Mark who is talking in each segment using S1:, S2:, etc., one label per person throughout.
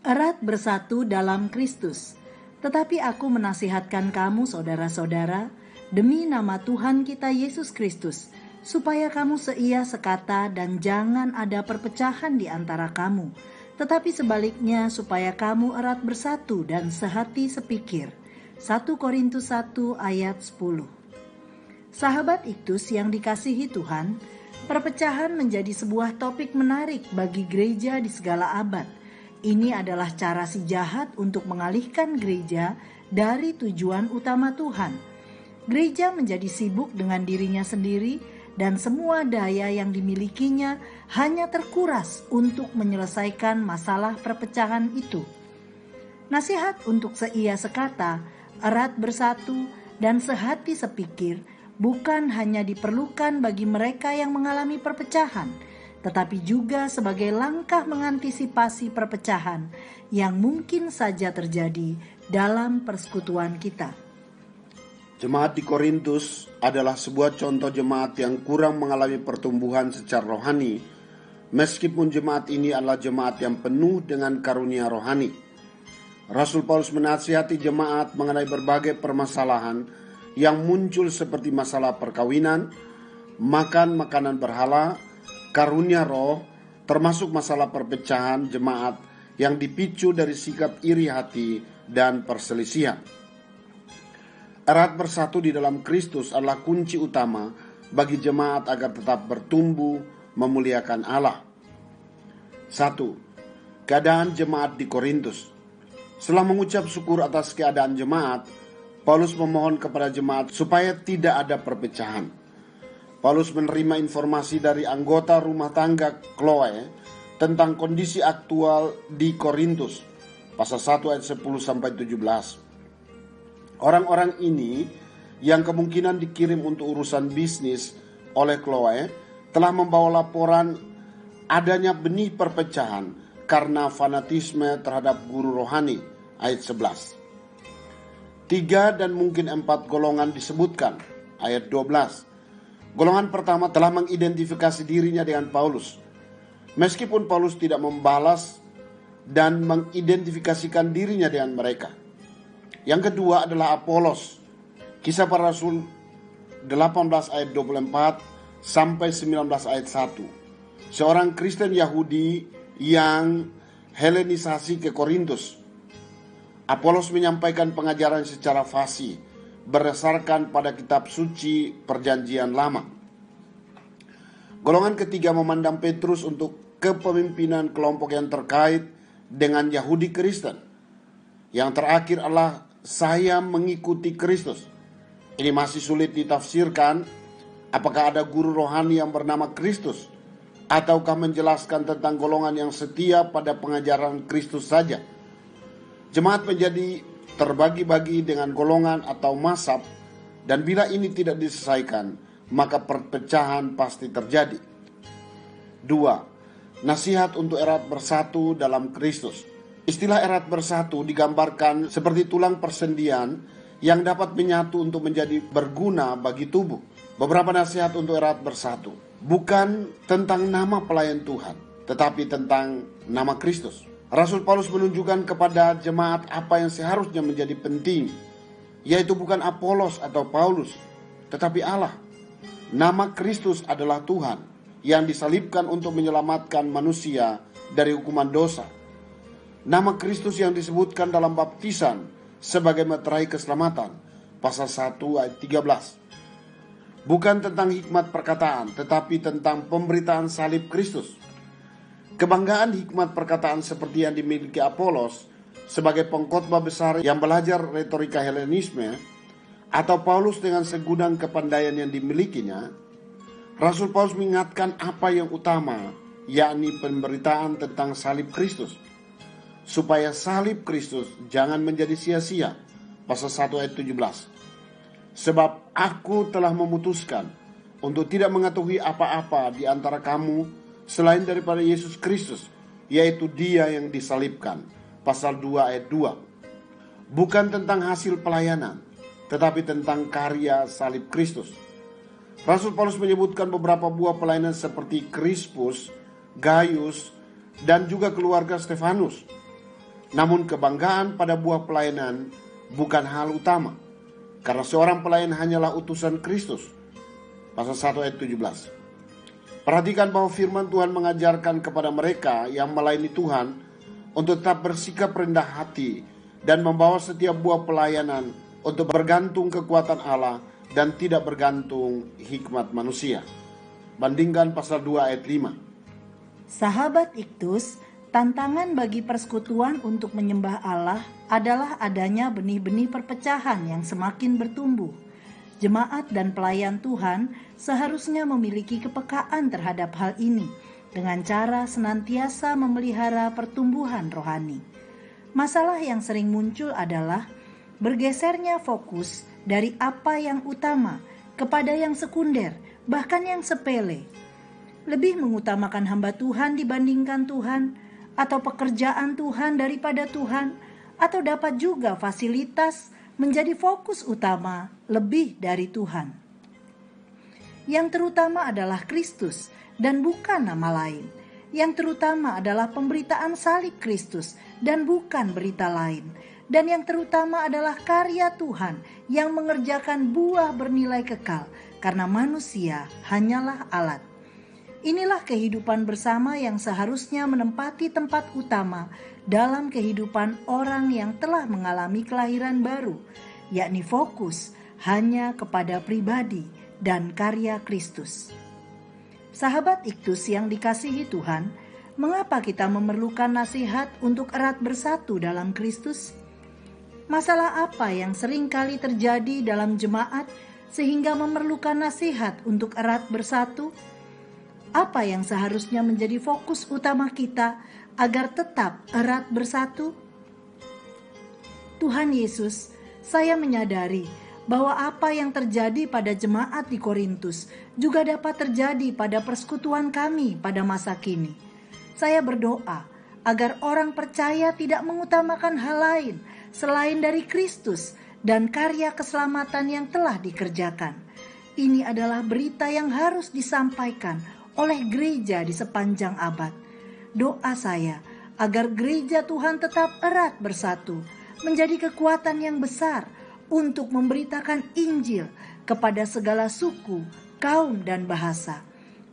S1: Erat bersatu dalam Kristus. Tetapi aku menasihatkan kamu saudara-saudara, demi nama Tuhan kita Yesus Kristus, supaya kamu seia sekata dan jangan ada perpecahan di antara kamu, tetapi sebaliknya supaya kamu erat bersatu dan sehati sepikir. 1 Korintus 1 ayat 10. Sahabat Iktus yang dikasihi Tuhan, perpecahan menjadi sebuah topik menarik bagi gereja di segala abad. Ini adalah cara si jahat untuk mengalihkan gereja dari tujuan utama Tuhan. Gereja menjadi sibuk dengan dirinya sendiri dan semua daya yang dimilikinya hanya terkuras untuk menyelesaikan masalah perpecahan itu. Nasihat untuk seia sekata, erat bersatu, dan sehati sepikir bukan hanya diperlukan bagi mereka yang mengalami perpecahan, tetapi juga sebagai langkah mengantisipasi perpecahan yang mungkin saja terjadi dalam persekutuan kita.
S2: Jemaat di Korintus adalah sebuah contoh jemaat yang kurang mengalami pertumbuhan secara rohani, meskipun jemaat ini adalah jemaat yang penuh dengan karunia rohani. Rasul Paulus menasihati jemaat mengenai berbagai permasalahan yang muncul seperti masalah perkawinan, makan makanan berhala, karunia roh, termasuk masalah perpecahan jemaat yang dipicu dari sikap iri hati dan perselisihan. Erat bersatu di dalam Kristus adalah kunci utama bagi jemaat agar tetap bertumbuh memuliakan Allah. 1. Keadaan jemaat di Korintus. Setelah mengucap syukur atas keadaan jemaat, Paulus memohon kepada jemaat supaya tidak ada perpecahan. Paulus menerima informasi dari anggota rumah tangga Chloe tentang kondisi aktual di Korintus, pasal 1 ayat 10-17. Orang-orang ini yang kemungkinan dikirim untuk urusan bisnis oleh Chloe telah membawa laporan adanya benih perpecahan karena fanatisme terhadap guru rohani, ayat 11. 3 dan mungkin 4 golongan disebutkan, ayat 12. Golongan pertama telah mengidentifikasi dirinya dengan Paulus, meskipun Paulus tidak membalas dan mengidentifikasikan dirinya dengan mereka. Yang kedua adalah Apolos. Kisah Para Rasul 18 ayat 24 sampai 19 ayat 1. Seorang Kristen Yahudi yang Helenisasi ke Korintus. Apolos menyampaikan pengajaran secara fasih berdasarkan pada kitab suci perjanjian lama. Golongan ketiga memandang Petrus untuk kepemimpinan kelompok yang terkait dengan Yahudi Kristen. Yang terakhir adalah saya mengikuti Kristus. Ini masih sulit ditafsirkan. Apakah ada guru rohani yang bernama Kristus, ataukah menjelaskan tentang golongan yang setia pada pengajaran Kristus saja? Jemaat menjadi terbagi-bagi dengan golongan atau mazhab, dan bila ini tidak diselesaikan, maka perpecahan pasti terjadi. 2. Nasihat untuk erat bersatu dalam Kristus. Istilah erat bersatu digambarkan seperti tulang persendian yang dapat menyatu untuk menjadi berguna bagi tubuh. Beberapa nasihat untuk erat bersatu, bukan tentang nama pelayan Tuhan, tetapi tentang nama Kristus. Rasul Paulus menunjukkan kepada jemaat apa yang seharusnya menjadi penting, yaitu bukan Apolos atau Paulus, tetapi Allah. Nama Kristus adalah Tuhan yang disalibkan untuk menyelamatkan manusia dari hukuman dosa. Nama Kristus yang disebutkan dalam baptisan sebagai meterai keselamatan, pasal 1 ayat 13. Bukan tentang hikmat perkataan, tetapi tentang pemberitaan salib Kristus. Kebanggaan hikmat perkataan seperti yang dimiliki Apolos sebagai pengkhotbah besar yang belajar retorika Helenisme, atau Paulus dengan segudang kepandaian yang dimilikinya, Rasul Paulus mengingatkan apa yang utama, yakni pemberitaan tentang salib Kristus, supaya salib Kristus jangan menjadi sia-sia, pasal 1 ayat 17. Sebab aku telah memutuskan untuk tidak mengetahui apa-apa di antara kamu selain daripada Yesus Kristus, yaitu Dia yang disalibkan, pasal 2 ayat 2. Bukan tentang hasil pelayanan, tetapi tentang karya salib Kristus. Rasul Paulus menyebutkan beberapa buah pelayanan seperti Krispus, Gaius, dan juga keluarga Stefanus. Namun kebanggaan pada buah pelayanan bukan hal utama, karena seorang pelayan hanyalah utusan Kristus. Pasal 1 ayat 17. Perhatikan bahwa firman Tuhan mengajarkan kepada mereka yang melayani Tuhan untuk tetap bersikap rendah hati dan membawa setiap buah pelayanan untuk bergantung kekuatan Allah dan tidak bergantung hikmat manusia. Bandingkan pasal 2 ayat 5.
S1: Sahabat Iktus, tantangan bagi persekutuan untuk menyembah Allah adalah adanya benih-benih perpecahan yang semakin bertumbuh. Jemaat dan pelayan Tuhan seharusnya memiliki kepekaan terhadap hal ini dengan cara senantiasa memelihara pertumbuhan rohani. Masalah yang sering muncul adalah bergesernya fokus dari apa yang utama kepada yang sekunder, bahkan yang sepele. Lebih mengutamakan hamba Tuhan dibandingkan Tuhan, atau pekerjaan Tuhan daripada Tuhan, atau dapat juga fasilitas menjadi fokus utama lebih dari Tuhan. Yang terutama adalah Kristus dan bukan nama lain. Yang terutama adalah pemberitaan salib Kristus dan bukan berita lain. Dan yang terutama adalah karya Tuhan yang mengerjakan buah bernilai kekal, karena manusia hanyalah alat. Inilah kehidupan bersama yang seharusnya menempati tempat utama dalam kehidupan orang yang telah mengalami kelahiran baru, yakni fokus hanya kepada pribadi dan karya Kristus. Sahabat Iktus yang dikasihi Tuhan, mengapa kita memerlukan nasihat untuk erat bersatu dalam Kristus? Masalah apa yang sering kali terjadi dalam jemaat sehingga memerlukan nasihat untuk erat bersatu? Apa yang seharusnya menjadi fokus utama kita agar tetap erat bersatu? Tuhan Yesus, saya menyadari bahwa apa yang terjadi pada jemaat di Korintus juga dapat terjadi pada persekutuan kami pada masa kini. Saya berdoa agar orang percaya tidak mengutamakan hal lain selain dari Kristus dan karya keselamatan yang telah dikerjakan. Ini adalah berita yang harus disampaikan oleh gereja di sepanjang abad. Doa saya agar gereja Tuhan tetap erat bersatu, menjadi kekuatan yang besar untuk memberitakan Injil kepada segala suku, kaum, dan bahasa.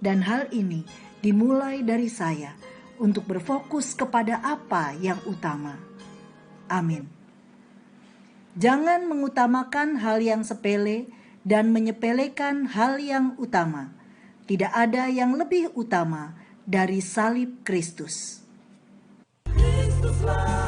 S1: Dan hal ini dimulai dari saya untuk berfokus kepada apa yang utama. Amin. Jangan mengutamakan hal yang sepele dan menyepelekan hal yang utama. Tidak ada yang lebih utama dari salib Kristus. Kristuslah